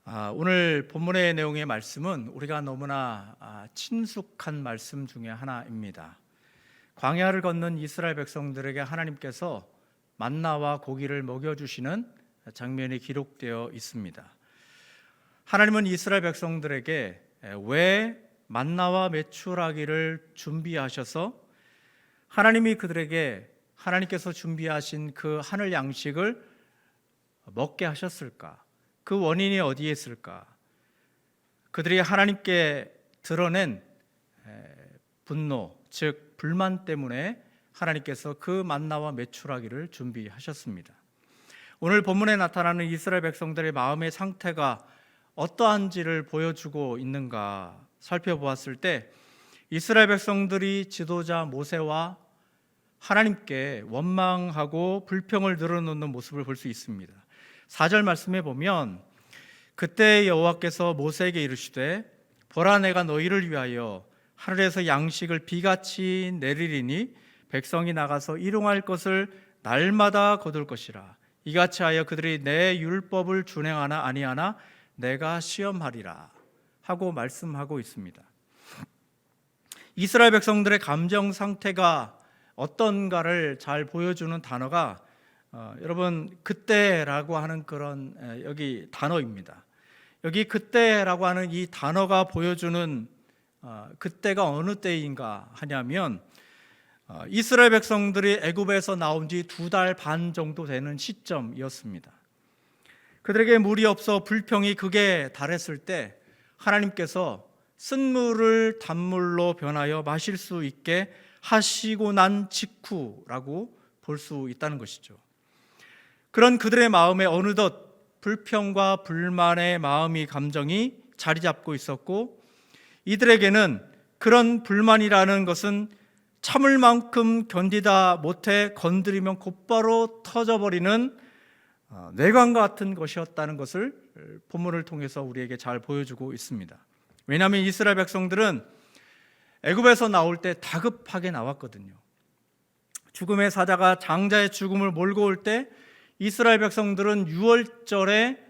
오늘 본문의 내용의 말씀은 우리가 너무나 친숙한 말씀 중에 하나입니다. 광야를 걷는 이스라엘 백성들에게 하나님께서 만나와 고기를 먹여주시는 장면이 기록되어 있습니다. 하나님은 이스라엘 백성들에게 왜 만나와 메추라기를 준비하셔서 하나님이 그들에게 하나님께서 준비하신 그 하늘 양식을 먹게 하셨을까? 그 원인이 어디에 있을까? 그들이 하나님께 드러낸 분노, 즉 불만 때문에 하나님께서 그 만나와 메추라기를 준비하셨습니다. 오늘 본문에 나타나는 이스라엘 백성들의 마음의 상태가 어떠한지를 보여주고 있는가 살펴보았을 때 이스라엘 백성들이 지도자 모세와 하나님께 원망하고 불평을 늘어놓는 모습을 볼 수 있습니다. 4절 말씀에 보면 그때 여호와께서 모세에게 이르시되 보라 내가 너희를 위하여 하늘에서 양식을 비같이 내리리니 백성이 나가서 일용할 것을 날마다 거둘 것이라. 이같이 하여 그들이 내 율법을 준행하나 아니하나 내가 시험하리라 하고 말씀하고 있습니다. 이스라엘 백성들의 감정 상태가 어떤가를 잘 보여주는 단어가 여러분 그때라고 하는 그런 여기 단어입니다. 여기 그때라고 하는 이 단어가 보여주는 그때가 어느 때인가 하냐면 이스라엘 백성들이 애굽에서 나온 지 2달 반 정도 되는 시점이었습니다. 그들에게 물이 없어 불평이 극에 달했을 때 하나님께서 쓴물을 단물로 변하여 마실 수 있게 하시고 난 직후라고 볼 수 있다는 것이죠. 그런 그들의 마음에 어느덧 불평과 불만의 마음이 감정이 자리 잡고 있었고 이들에게는 그런 불만이라는 것은 참을 만큼 견디다 못해 건드리면 곧바로 터져버리는 뇌관과 같은 것이었다는 것을 본문을 통해서 우리에게 잘 보여주고 있습니다. 왜냐하면 이스라엘 백성들은 애굽에서 나올 때 다급하게 나왔거든요. 죽음의 사자가 장자의 죽음을 몰고 올 때 이스라엘 백성들은 유월절에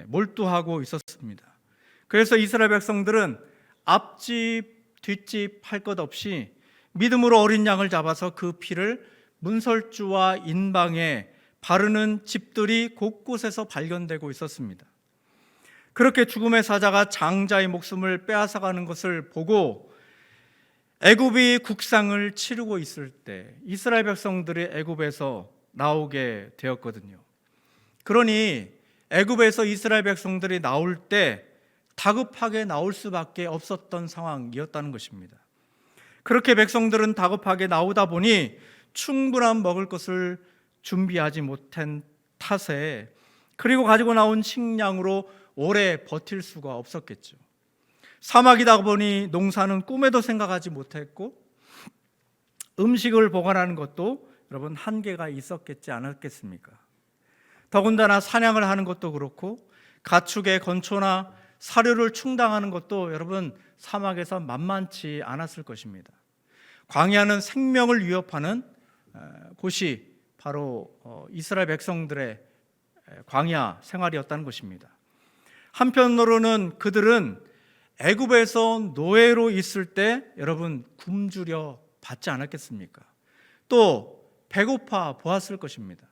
몰두하고 있었습니다. 그래서 이스라엘 백성들은 앞집 뒷집 할 것 없이 믿음으로 어린 양을 잡아서 그 피를 문설주와 인방에 바르는 집들이 곳곳에서 발견되고 있었습니다. 그렇게 죽음의 사자가 장자의 목숨을 빼앗아가는 것을 보고 애굽이 국상을 치르고 있을 때 이스라엘 백성들이 애굽에서 나오게 되었거든요. 그러니 애굽에서 이스라엘 백성들이 나올 때 다급하게 나올 수밖에 없었던 상황이었다는 것입니다. 그렇게 백성들은 다급하게 나오다 보니 충분한 먹을 것을 준비하지 못한 탓에 그리고 가지고 나온 식량으로 오래 버틸 수가 없었겠죠. 사막이다 보니 농사는 꿈에도 생각하지 못했고 음식을 보관하는 것도 여러분 한계가 있었겠지 않았겠습니까? 더군다나 사냥을 하는 것도 그렇고 가축의 건초나 사료를 충당하는 것도 여러분 사막에서 만만치 않았을 것입니다. 광야는 생명을 위협하는 곳이 바로 이스라엘 백성들의 광야 생활이었다는 것입니다. 한편으로는 그들은 애굽에서 노예로 있을 때 여러분 굶주려 받지 않았겠습니까? 또 배고파 보았을 것입니다.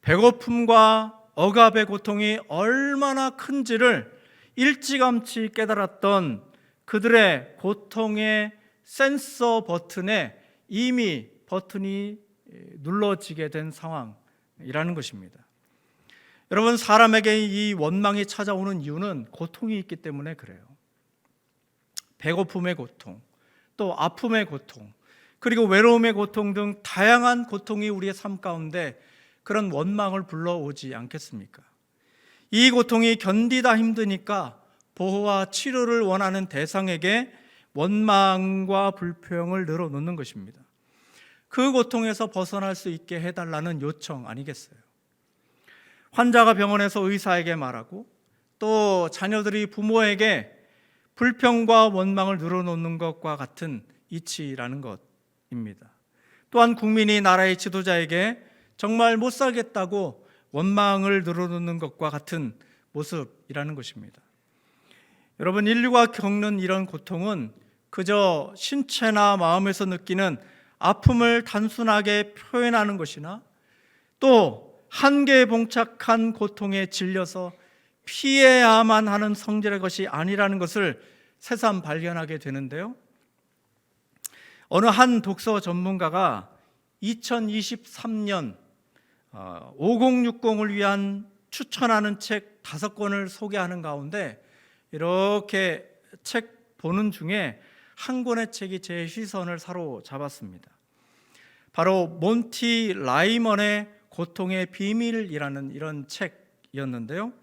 배고픔과 억압의 고통이 얼마나 큰지를 일찌감치 깨달았던 그들의 고통의 센서 버튼에 이미 버튼이 눌러지게 된 상황이라는 것입니다. 여러분 사람에게 이 원망이 찾아오는 이유는 고통이 있기 때문에 그래요. 배고픔의 고통, 또 아픔의 고통, 그리고 외로움의 고통 등 다양한 고통이 우리의 삶 가운데 그런 원망을 불러오지 않겠습니까? 이 고통이 견디다 힘드니까 보호와 치료를 원하는 대상에게 원망과 불평을 늘어놓는 것입니다. 그 고통에서 벗어날 수 있게 해달라는 요청 아니겠어요? 환자가 병원에서 의사에게 말하고 또 자녀들이 부모에게 불평과 원망을 늘어놓는 것과 같은 이치라는 것입니다. 또한 국민이 나라의 지도자에게 정말 못 살겠다고 원망을 늘어놓는 것과 같은 모습이라는 것입니다. 여러분, 인류가 겪는 이런 고통은 그저 신체나 마음에서 느끼는 아픔을 단순하게 표현하는 것이나 또 한계에 봉착한 고통에 질려서 피해야만 하는 성질의 것이 아니라는 것을 새삼 발견하게 되는데요. 어느 한 독서 전문가가 2023년 5060을 위한 추천하는 책 5권을 소개하는 가운데 이렇게 책 보는 중에 한 권의 책이 제 시선을 사로잡았습니다. 바로 몬티 라이먼의 고통의 비밀이라는 이런 책이었는데요.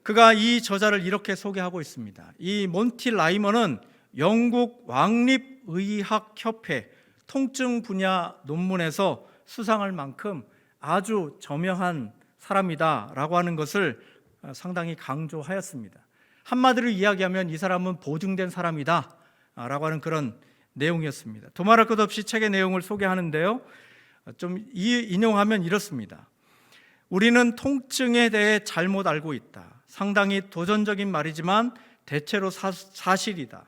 그가 이 저자를 이렇게 소개하고 있습니다. 이 몬티 라이먼은 영국 왕립의학협회 통증 분야 논문에서 수상할 만큼 아주 저명한 사람이다라고 하는 것을 상당히 강조하였습니다. 한마디로 이야기하면 이 사람은 보증된 사람이다 라고 하는 그런 내용이었습니다. 두말할 것 없이 책의 내용을 소개하는데요, 좀 인용하면 이렇습니다. 우리는 통증에 대해 잘못 알고 있다. 상당히 도전적인 말이지만 대체로 사실이다.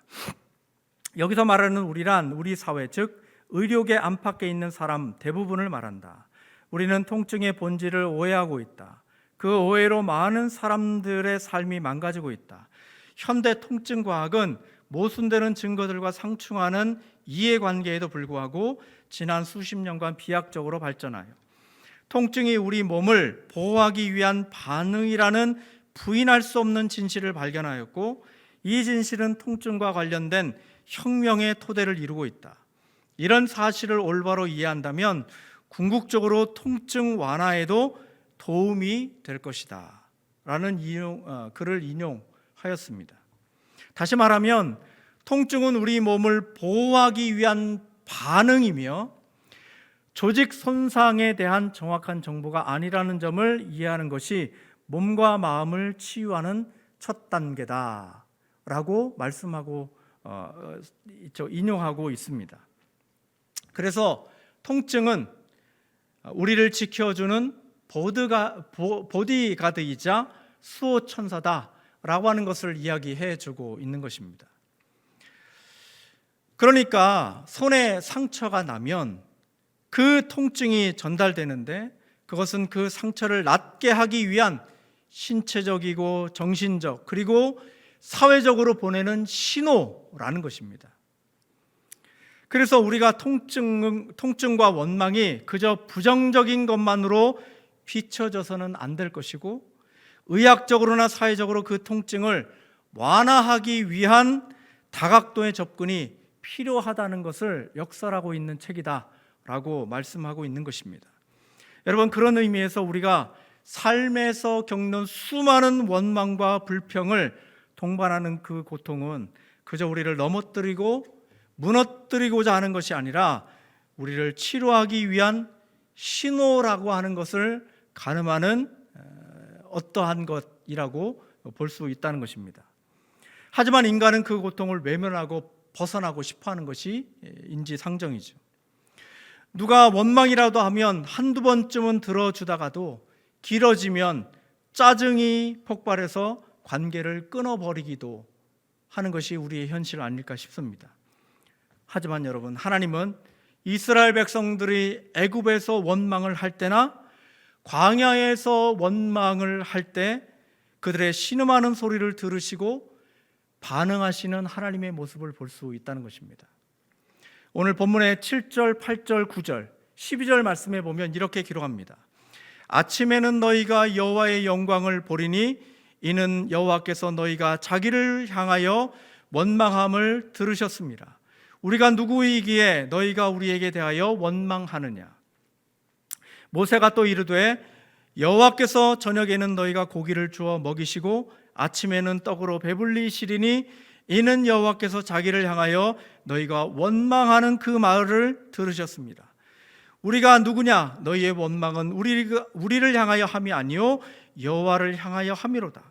여기서 말하는 우리란 우리 사회, 즉 의료계 안팎에 있는 사람 대부분을 말한다. 우리는 통증의 본질을 오해하고 있다. 그 오해로 많은 사람들의 삶이 망가지고 있다. 현대 통증과학은 모순되는 증거들과 상충하는 이해관계에도 불구하고 지난 수십 년간 비약적으로 발전하여 통증이 우리 몸을 보호하기 위한 반응이라는 부인할 수 없는 진실을 발견하였고, 이 진실은 통증과 관련된 혁명의 토대를 이루고 있다. 이런 사실을 올바로 이해한다면 궁극적으로 통증 완화에도 도움이 될 것이다 라는 글을 인용하였습니다. 다시 말하면 통증은 우리 몸을 보호하기 위한 반응이며 조직 손상에 대한 정확한 정보가 아니라는 점을 이해하는 것이 몸과 마음을 치유하는 첫 단계다 라고 말씀하고 인용하고 있습니다. 그래서 통증은 우리를 지켜주는 보디가드이자 수호천사다라고 하는 것을 이야기해 주고 있는 것입니다. 그러니까 손에 상처가 나면 그 통증이 전달되는데 그것은 그 상처를 낫게 하기 위한 신체적이고 정신적 그리고 사회적으로 보내는 신호라는 것입니다. 그래서 우리가 통증과 원망이 그저 부정적인 것만으로 비춰져서는 안 될 것이고, 의학적으로나 사회적으로 그 통증을 완화하기 위한 다각도의 접근이 필요하다는 것을 역설하고 있는 책이다라고 말씀하고 있는 것입니다. 여러분, 그런 의미에서 우리가 삶에서 겪는 수많은 원망과 불평을 동반하는 그 고통은 그저 우리를 넘어뜨리고 무너뜨리고자 하는 것이 아니라 우리를 치료하기 위한 신호라고 하는 것을 가늠하는 어떠한 것이라고 볼 수 있다는 것입니다. 하지만 인간은 그 고통을 외면하고 벗어나고 싶어하는 것이 인지상정이죠. 누가 원망이라도 하면 한두 번쯤은 들어주다가도 길어지면 짜증이 폭발해서 관계를 끊어버리기도 하는 것이 우리의 현실 아닐까 싶습니다. 하지만 여러분, 하나님은 이스라엘 백성들이 애굽에서 원망을 할 때나 광야에서 원망을 할 때 그들의 신음하는 소리를 들으시고 반응하시는 하나님의 모습을 볼 수 있다는 것입니다. 오늘 본문의 7절, 8절, 9절, 12절 말씀에 보면 이렇게 기록합니다. 아침에는 너희가 여호와의 영광을 보리니 이는 여호와께서 너희가 자기를 향하여 원망함을 들으셨습니다. 우리가 누구이기에 너희가 우리에게 대하여 원망하느냐. 모세가 또 이르되 여호와께서 저녁에는 너희가 고기를 주어 먹이시고 아침에는 떡으로 배불리시리니 이는 여호와께서 자기를 향하여 너희가 원망하는 그 말을 들으셨습니다. 우리가 누구냐? 너희의 원망은 우리를 향하여 함이 아니요 여호와를 향하여 함이로다.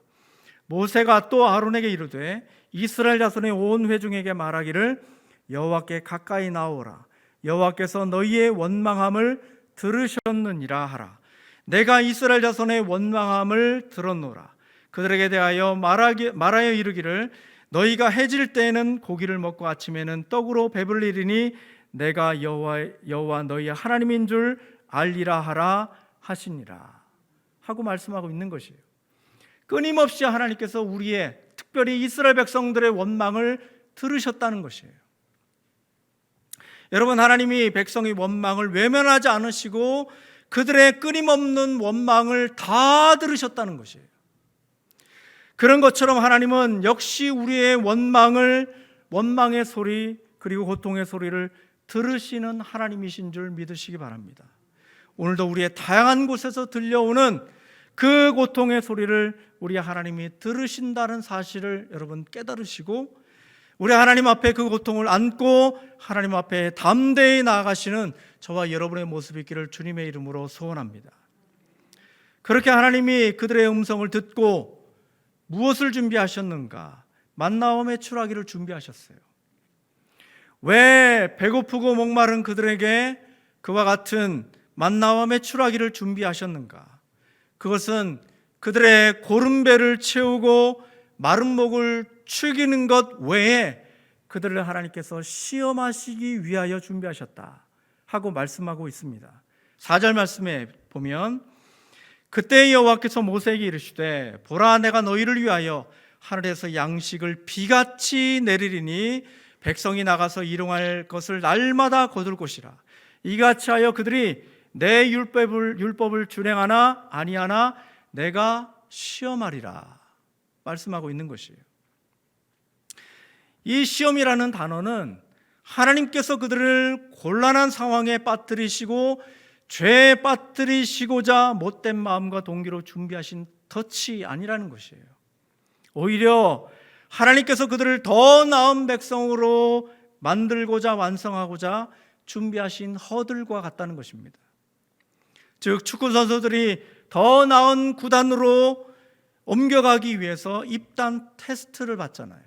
모세가 또 아론에게 이르되 이스라엘 자손의 온 회중에게 말하기를 여호와께 가까이 나오라. 여호와께서 너희의 원망함을 들으셨느니라 하라. 내가 이스라엘 자손의 원망함을 들었노라. 그들에게 대하여 말하여 이르기를 너희가 해질 때에는 고기를 먹고 아침에는 떡으로 배불리리니 내가 여호와 너희의 하나님인 줄 알리라 하라 하시니라 하고 말씀하고 있는 것이에요. 끊임없이 하나님께서 우리의, 특별히 이스라엘 백성들의 원망을 들으셨다는 것이에요. 여러분, 하나님이 백성의 원망을 외면하지 않으시고 그들의 끊임없는 원망을 다 들으셨다는 것이에요. 그런 것처럼 하나님은 역시 우리의 원망의 소리, 그리고 고통의 소리를 들으시는 하나님이신 줄 믿으시기 바랍니다. 오늘도 우리의 다양한 곳에서 들려오는 그 고통의 소리를 우리 하나님이 들으신다는 사실을 여러분 깨달으시고, 우리 하나님 앞에 그 고통을 안고 하나님 앞에 담대히 나아가시는 저와 여러분의 모습이 있기를 주님의 이름으로 소원합니다. 그렇게 하나님이 그들의 음성을 듣고 무엇을 준비하셨는가? 만나와 메추라기를 준비하셨어요. 왜 배고프고 목마른 그들에게 그와 같은 만나와 메추라기를 준비하셨는가? 그것은 그들의 고른 배를 채우고 마른 목을 축이는 것 외에 그들을 하나님께서 시험하시기 위하여 준비하셨다 하고 말씀하고 있습니다. 4절 말씀에 보면 그때 여호와께서 모세에게 이르시되 보라 내가 너희를 위하여 하늘에서 양식을 비같이 내리리니 백성이 나가서 일용할 것을 날마다 거둘 것이라. 이같이 하여 그들이 내 율법을 준행하나 아니하나 내가 시험하리라 말씀하고 있는 것이에요. 이 시험이라는 단어는 하나님께서 그들을 곤란한 상황에 빠뜨리시고 죄에 빠뜨리시고자 못된 마음과 동기로 준비하신 덫이 아니라는 것이에요. 오히려 하나님께서 그들을 더 나은 백성으로 만들고자 완성하고자 준비하신 허들과 같다는 것입니다. 즉 축구 선수들이 더 나은 구단으로 옮겨가기 위해서 입단 테스트를 받잖아요.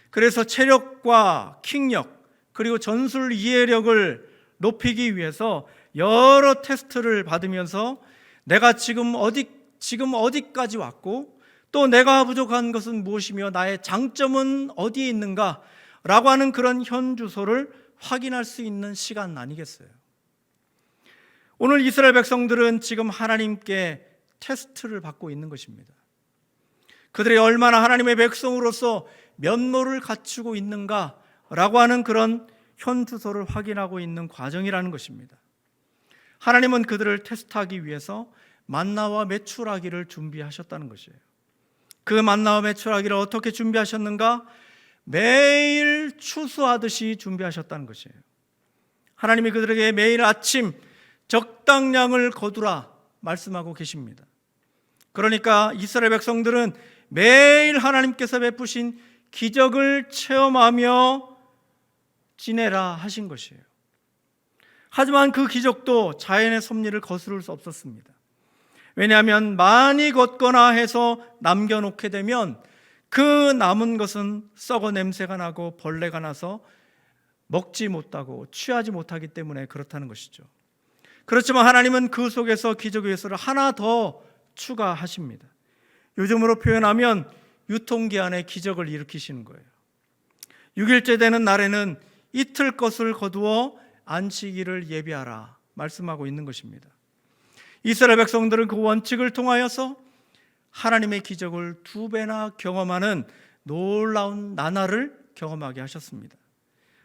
그래서 체력과 킥력 그리고 전술 이해력을 높이기 위해서 여러 테스트를 받으면서 내가 지금 어디까지 왔고 또 내가 부족한 것은 무엇이며 나의 장점은 어디에 있는가 라고 하는 그런 현주소를 확인할 수 있는 시간 아니겠어요? 오늘 이스라엘 백성들은 지금 하나님께 테스트를 받고 있는 것입니다. 그들이 얼마나 하나님의 백성으로서 면모를 갖추고 있는가 라고 하는 그런 현주소를 확인하고 있는 과정이라는 것입니다. 하나님은 그들을 테스트하기 위해서 만나와 메추라기를 준비하셨다는 것이에요. 그 만나와 메추라기를 어떻게 준비하셨는가? 매일 추수하듯이 준비하셨다는 것이에요. 하나님이 그들에게 매일 아침 적당량을 거두라 말씀하고 계십니다. 그러니까 이스라엘 백성들은 매일 하나님께서 베푸신 기적을 체험하며 지내라 하신 것이에요. 하지만 그 기적도 자연의 섭리를 거스를 수 없었습니다. 왜냐하면 많이 걷거나 해서 남겨놓게 되면 그 남은 것은 썩어 냄새가 나고 벌레가 나서 먹지 못하고 취하지 못하기 때문에 그렇다는 것이죠. 그렇지만 하나님은 그 속에서 기적의 요소를 하나 더 추가하십니다. 요즘으로 표현하면 유통기한의 기적을 일으키시는 거예요. 6일째 되는 날에는 이틀 것을 거두어 안식일을 예비하라 말씀하고 있는 것입니다. 이스라엘 백성들은 그 원칙을 통하여서 하나님의 기적을 2배나 경험하는 놀라운 나날을 경험하게 하셨습니다.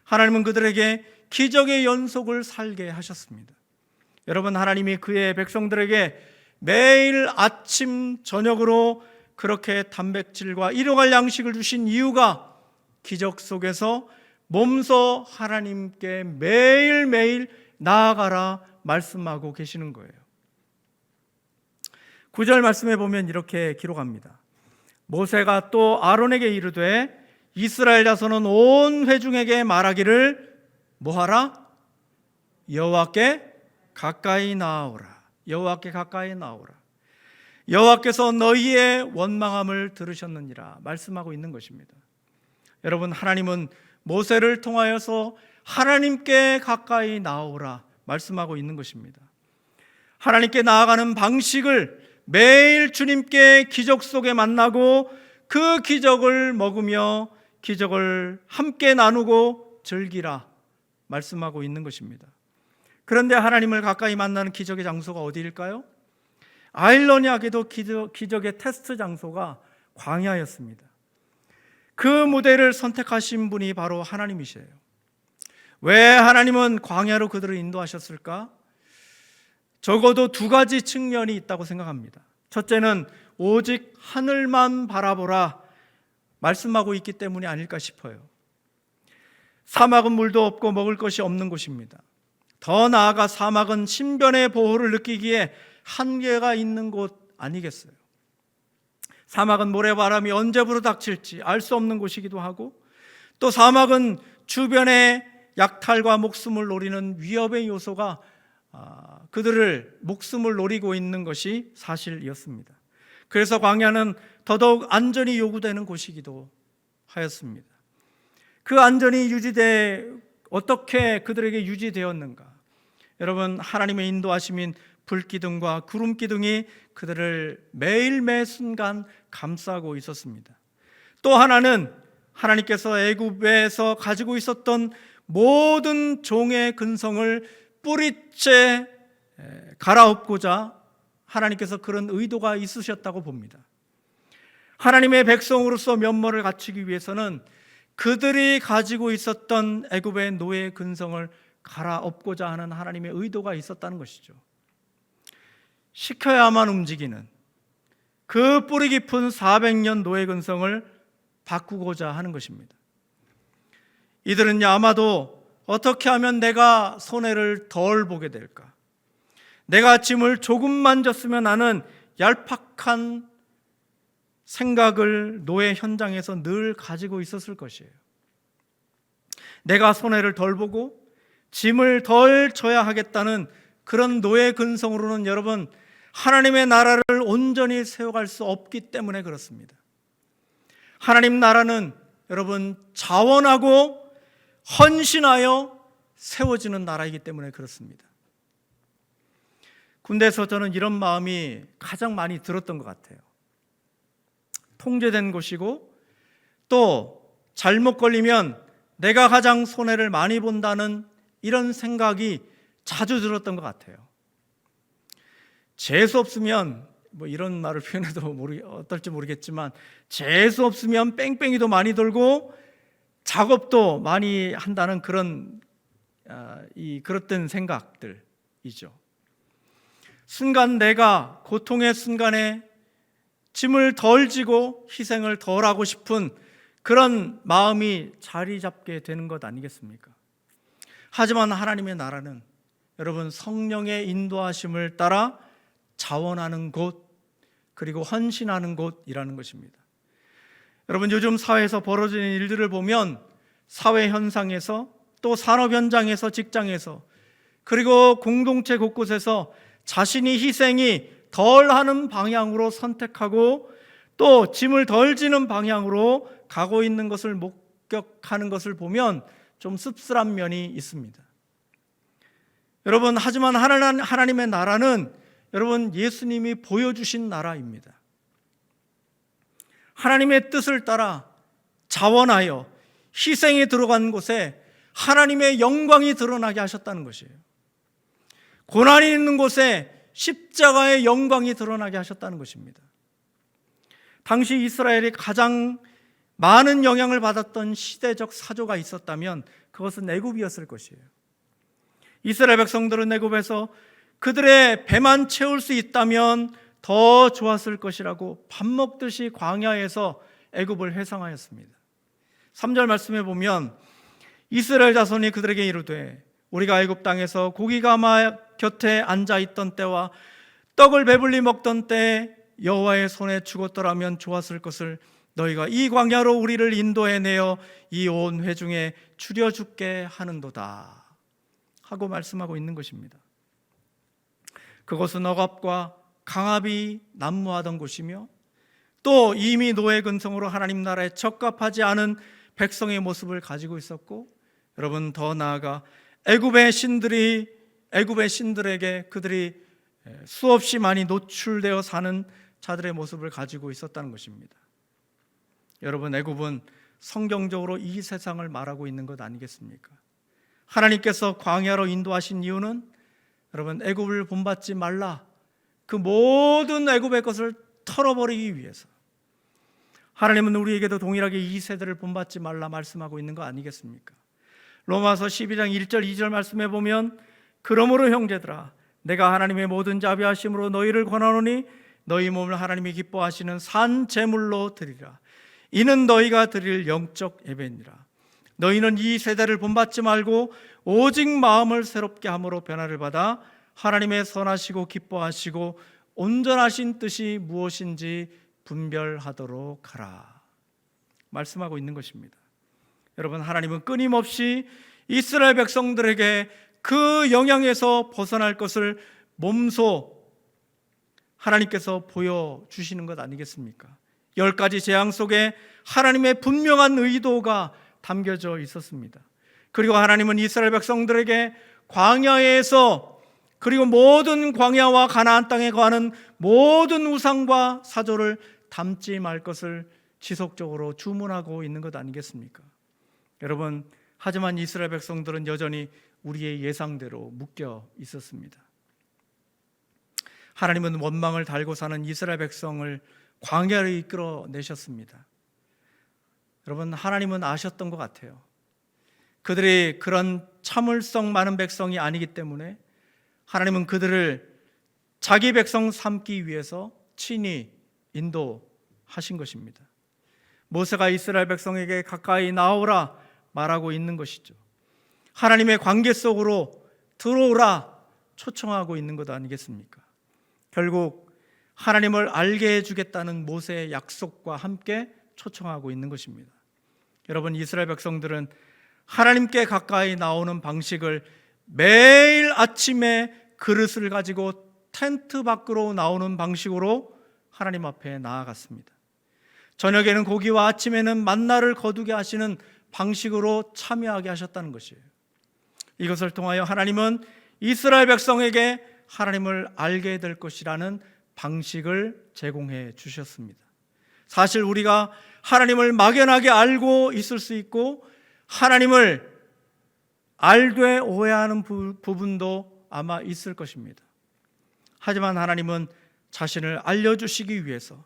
하나님은 그들에게 기적의 연속을 살게 하셨습니다. 여러분, 하나님이 그의 백성들에게 매일 아침 저녁으로 그렇게 단백질과 일용할 양식을 주신 이유가 기적 속에서 몸소 하나님께 매일매일 나아가라 말씀하고 계시는 거예요. 9절 말씀에 보면 이렇게 기록합니다. 모세가 또 아론에게 이르되 이스라엘 자손은 온 회중에게 말하기를 뭐하라? 여호와께 가까이 나아오라. 여호와께 가까이 나아오라. 여호와께서 너희의 원망함을 들으셨느니라 말씀하고 있는 것입니다. 여러분, 하나님은 모세를 통하여서 하나님께 가까이 나아오라 말씀하고 있는 것입니다. 하나님께 나아가는 방식을 매일 주님께 기적 속에 만나고 그 기적을 먹으며 기적을 함께 나누고 즐기라 말씀하고 있는 것입니다. 그런데 하나님을 가까이 만나는 기적의 장소가 어디일까요? 아이러니하게도 기적의 테스트 장소가 광야였습니다. 그 무대를 선택하신 분이 바로 하나님이세요. 왜 하나님은 광야로 그들을 인도하셨을까? 적어도 두 가지 측면이 있다고 생각합니다. 첫째는 오직 하늘만 바라보라 말씀하고 있기 때문이 아닐까 싶어요. 사막은 물도 없고 먹을 것이 없는 곳입니다. 더 나아가 사막은 신변의 보호를 느끼기에 한계가 있는 곳 아니겠어요? 사막은 모래바람이 언제 불어닥칠지 알 수 없는 곳이기도 하고, 또 사막은 주변의 약탈과 목숨을 노리는 위협의 요소가 그들을 목숨을 노리고 있는 것이 사실이었습니다. 그래서 광야는 더더욱 안전이 요구되는 곳이기도 하였습니다. 그 안전이 어떻게 그들에게 유지되었는가? 여러분, 하나님의 인도하심인 불기둥과 구름기둥이 그들을 매일 매 순간 감싸고 있었습니다. 또 하나는 하나님께서 애굽에서 가지고 있었던 모든 종의 근성을 뿌리째 갈아엎고자 하나님께서 그런 의도가 있으셨다고 봅니다. 하나님의 백성으로서 면모를 갖추기 위해서는 그들이 가지고 있었던 애굽의 노예 근성을 갈아엎고자 하는 하나님의 의도가 있었다는 것이죠. 시켜야만 움직이는 그 뿌리 깊은 400년 노예 근성을 바꾸고자 하는 것입니다. 이들은 아마도 어떻게 하면 내가 손해를 덜 보게 될까? 내가 짐을 조금만 졌으면 하는 얄팍한 생각을 노예 현장에서 늘 가지고 있었을 것이에요. 내가 손해를 덜 보고 짐을 덜 져야 하겠다는 그런 노예 근성으로는 여러분, 하나님의 나라를 온전히 세워갈 수 없기 때문에 그렇습니다. 하나님 나라는 여러분 자원하고 헌신하여 세워지는 나라이기 때문에 그렇습니다. 군대에서 저는 이런 마음이 가장 많이 들었던 것 같아요. 통제된 곳이고 또 잘못 걸리면 내가 가장 손해를 많이 본다는 이런 생각이 자주 들었던 것 같아요. 재수 없으면 이런 말을 표현해도 어떨지 모르겠지만 재수 없으면 뺑뺑이도 많이 돌고 작업도 많이 한다는 그런 그렇던 생각들이죠. 순간 내가 고통의 순간에 짐을 덜 지고 희생을 덜 하고 싶은 그런 마음이 자리 잡게 되는 것 아니겠습니까? 하지만 하나님의 나라는 여러분 성령의 인도하심을 따라 자원하는 곳 그리고 헌신하는 곳이라는 것입니다. 여러분, 요즘 사회에서 벌어지는 일들을 보면 사회 현상에서 또 산업 현장에서 직장에서 그리고 공동체 곳곳에서 자신이 희생이 덜 하는 방향으로 선택하고 또 짐을 덜 지는 방향으로 가고 있는 것을 목격하는 것을 보면 좀 씁쓸한 면이 있습니다. 여러분, 하지만 하나님의 나라는 여러분 예수님이 보여주신 나라입니다. 하나님의 뜻을 따라 자원하여 희생에 들어간 곳에 하나님의 영광이 드러나게 하셨다는 것이에요. 고난이 있는 곳에 십자가의 영광이 드러나게 하셨다는 것입니다. 당시 이스라엘이 가장 많은 영향을 받았던 시대적 사조가 있었다면 그것은 애굽이었을 것이에요. 이스라엘 백성들은 애굽에서 그들의 배만 채울 수 있다면 더 좋았을 것이라고 밥 먹듯이 광야에서 애굽을 회상하였습니다. 3절 말씀에 보면 이스라엘 자손이 그들에게 이르되 우리가 애굽 땅에서 고기가마 곁에 앉아있던 때와 떡을 배불리 먹던 때에 여호와의 손에 죽었더라면 좋았을 것을 너희가 이 광야로 우리를 인도해내어 이 온 회중에 줄여 죽게 하는도다 하고 말씀하고 있는 것입니다. 그것은 억압과 강압이 난무하던 곳이며 또 이미 노예 근성으로 하나님 나라에 적합하지 않은 백성의 모습을 가지고 있었고, 여러분 더 나아가 애굽의 신들에게 그들이 수없이 많이 노출되어 사는 자들의 모습을 가지고 있었다는 것입니다. 여러분, 애굽은 성경적으로 이 세상을 말하고 있는 것 아니겠습니까? 하나님께서 광야로 인도하신 이유는 여러분, 애굽을 본받지 말라, 그 모든 애굽의 것을 털어버리기 위해서. 하나님은 우리에게도 동일하게 이 세대를 본받지 말라 말씀하고 있는 거 아니겠습니까? 로마서 12장 1절 2절 말씀해 보면, 그러므로 형제들아, 내가 하나님의 모든 자비하심으로 너희를 권하노니 너희 몸을 하나님이 기뻐하시는 산 제물로 드리라. 이는 너희가 드릴 영적 예배니라. 너희는 이 세대를 본받지 말고 오직 마음을 새롭게 함으로 변화를 받아 하나님의 선하시고 기뻐하시고 온전하신 뜻이 무엇인지 분별하도록 하라 말씀하고 있는 것입니다. 여러분, 하나님은 끊임없이 이스라엘 백성들에게 그 영향에서 벗어날 것을 몸소 하나님께서 보여주시는 것 아니겠습니까? 10가지 재앙 속에 하나님의 분명한 의도가 담겨져 있었습니다. 그리고 하나님은 이스라엘 백성들에게 광야에서, 그리고 모든 광야와 가나안 땅에 거하는 모든 우상과 사조를 담지 말 것을 지속적으로 주문하고 있는 것 아니겠습니까? 여러분, 하지만 이스라엘 백성들은 여전히 우리의 예상대로 묶여 있었습니다. 하나님은 원망을 달고 사는 이스라엘 백성을 광야로 이끌어내셨습니다. 여러분, 하나님은 아셨던 것 같아요. 그들이 그런 참을성 많은 백성이 아니기 때문에 하나님은 그들을 자기 백성 삼기 위해서 친히 인도하신 것입니다. 모세가 이스라엘 백성에게 가까이 나오라 말하고 있는 것이죠. 하나님의 관계 속으로 들어오라 초청하고 있는 것 아니겠습니까? 결국 하나님을 알게 해주겠다는 모세의 약속과 함께 초청하고 있는 것입니다. 여러분, 이스라엘 백성들은 하나님께 가까이 나오는 방식을 매일 아침에 그릇을 가지고 텐트 밖으로 나오는 방식으로 하나님 앞에 나아갔습니다. 저녁에는 고기와 아침에는 만나를 거두게 하시는 방식으로 참여하게 하셨다는 것이에요. 이것을 통하여 하나님은 이스라엘 백성에게 하나님을 알게 될 것이라는 방식을 제공해 주셨습니다. 사실 우리가 하나님을 막연하게 알고 있을 수 있고 하나님을 알되 오해하는 부분도 아마 있을 것입니다. 하지만 하나님은 자신을 알려주시기 위해서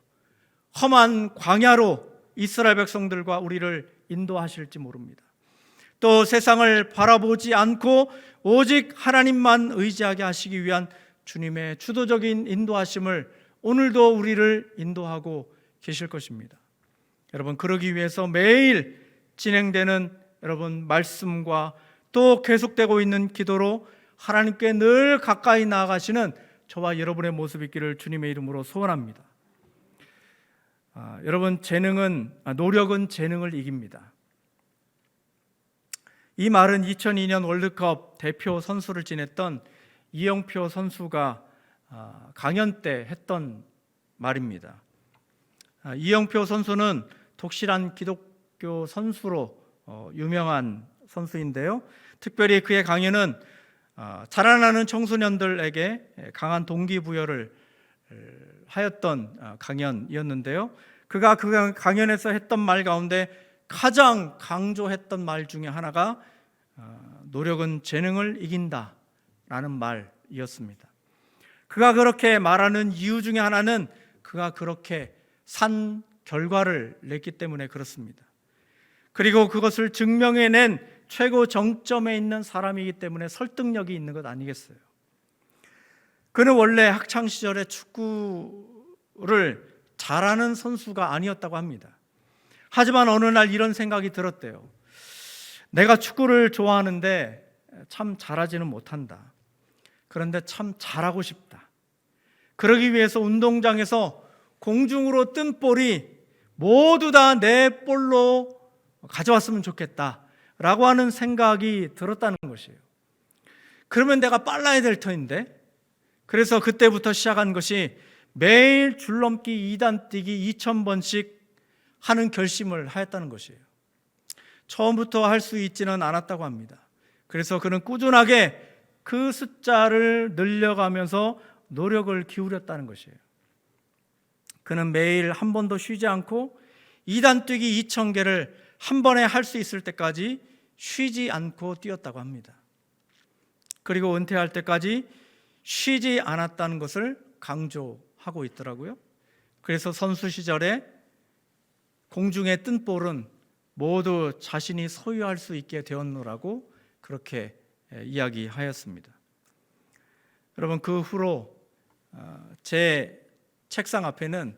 험한 광야로 이스라엘 백성들과 우리를 인도하실지 모릅니다. 또 세상을 바라보지 않고 오직 하나님만 의지하게 하시기 위한 주님의 주도적인 인도하심을 오늘도 우리를 인도하고 계실 것입니다. 여러분, 그러기 위해서 매일 진행되는 여러분 말씀과 또 계속되고 있는 기도로 하나님께 늘 가까이 나아가시는 저와 여러분의 모습이 있기를 주님의 이름으로 소원합니다. 여러분, 노력은 재능을 이깁니다. 이 말은 2002년 월드컵 대표 선수를 지냈던 이영표 선수가 강연 때 했던 말입니다. 이영표 선수는 독실한 기독교 선수로 유명한 선수인데요, 특별히 그의 강연은 자라나는 청소년들에게 강한 동기부여를 하였던 강연이었는데요, 그가 그 강연에서 했던 말 가운데 가장 강조했던 말 중에 하나가 노력은 재능을 이긴다 라는 말이었습니다. 그가 그렇게 말하는 이유 중에 하나는 그가 그렇게 산 결과를 냈기 때문에 그렇습니다. 그리고 그것을 증명해낸 최고 정점에 있는 사람이기 때문에 설득력이 있는 것 아니겠어요? 그는 원래 학창시절에 축구를 잘하는 선수가 아니었다고 합니다. 하지만 어느 날 이런 생각이 들었대요. 내가 축구를 좋아하는데 참 잘하지는 못한다. 그런데 참 잘하고 싶다. 그러기 위해서 운동장에서 공중으로 뜬 볼이 모두 다 내 볼로 가져왔으면 좋겠다 라고 하는 생각이 들었다는 것이에요. 그러면 내가 빨라야 될 터인데, 그래서 그때부터 시작한 것이 매일 줄넘기 2단 뛰기 2000번씩 하는 결심을 하였다는 것이에요. 처음부터 할 수 있지는 않았다고 합니다. 그래서 그는 꾸준하게 그 숫자를 늘려가면서 노력을 기울였다는 것이에요. 그는 매일 한 번도 쉬지 않고 2단 뛰기 2,000개를 한 번에 할 수 있을 때까지 쉬지 않고 뛰었다고 합니다. 그리고 은퇴할 때까지 쉬지 않았다는 것을 강조하고 있더라고요. 그래서 선수 시절에 공중에 뜬 볼은 모두 자신이 소유할 수 있게 되었노라고 그렇게 이야기하였습니다. 여러분, 그 후로 제 책상 앞에는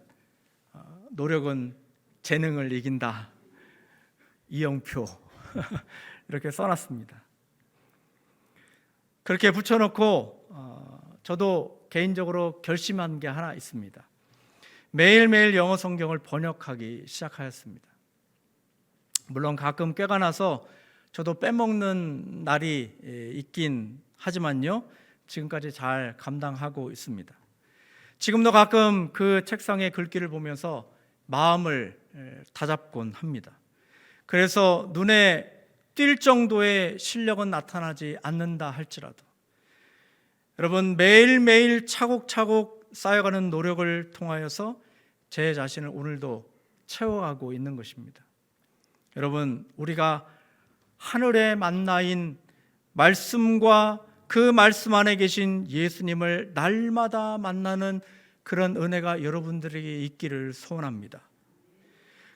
노력은 재능을 이긴다, 이영표 이렇게 써놨습니다. 그렇게 붙여놓고 저도 개인적으로 결심한 게 하나 있습니다. 매일매일 영어 성경을 번역하기 시작하였습니다. 물론 가끔 꾀가 나서 저도 빼먹는 날이 있긴 하지만요, 지금까지 잘 감당하고 있습니다. 지금도 가끔 그 책상의 글귀를 보면서 마음을 다잡곤 합니다. 그래서 눈에 띌 정도의 실력은 나타나지 않는다 할지라도 여러분, 매일매일 차곡차곡 쌓여가는 노력을 통하여서 제 자신을 오늘도 채워가고 있는 것입니다. 여러분, 우리가 하늘의 만나인 말씀과 그 말씀 안에 계신 예수님을 날마다 만나는 그런 은혜가 여러분들에게 있기를 소원합니다.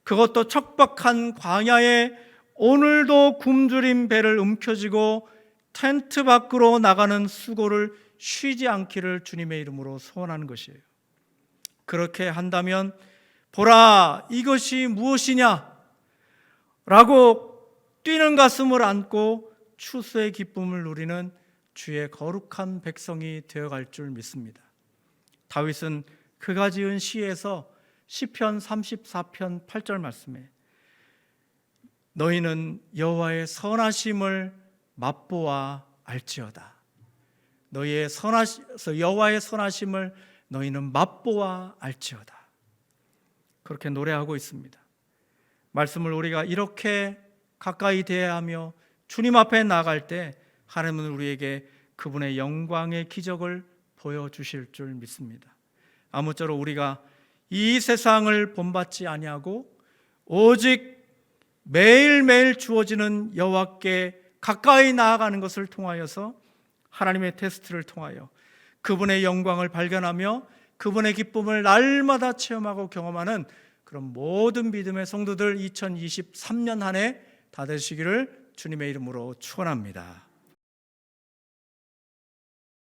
그것도 척박한 광야에 오늘도 굶주린 배를 움켜쥐고 텐트 밖으로 나가는 수고를 쉬지 않기를 주님의 이름으로 소원하는 것이에요. 그렇게 한다면 보라, 이것이 무엇이냐 라고 뛰는 가슴을 안고 추수의 기쁨을 누리는 주의 거룩한 백성이 되어갈 줄 믿습니다. 다윗은 그가 지은 시에서 시편 34편 8절 말씀에 너희는 여호와의 선하심을 맛보아 알지어다. 여호와의 선하심을 너희는 맛보아 알지어다. 그렇게 노래하고 있습니다. 말씀을 우리가 이렇게 가까이 대하며 주님 앞에 나아갈 때 하나님은 우리에게 그분의 영광의 기적을 보여주실 줄 믿습니다. 아무쪼록 우리가 이 세상을 본받지 아니하고 오직 매일매일 주어지는 여호와께 가까이 나아가는 것을 통하여서 하나님의 테스트를 통하여 그분의 영광을 발견하며 그분의 기쁨을 날마다 체험하고 경험하는 그런 모든 믿음의 성도들 2023년 한 해 다 되시기를 주님의 이름으로 축원합니다.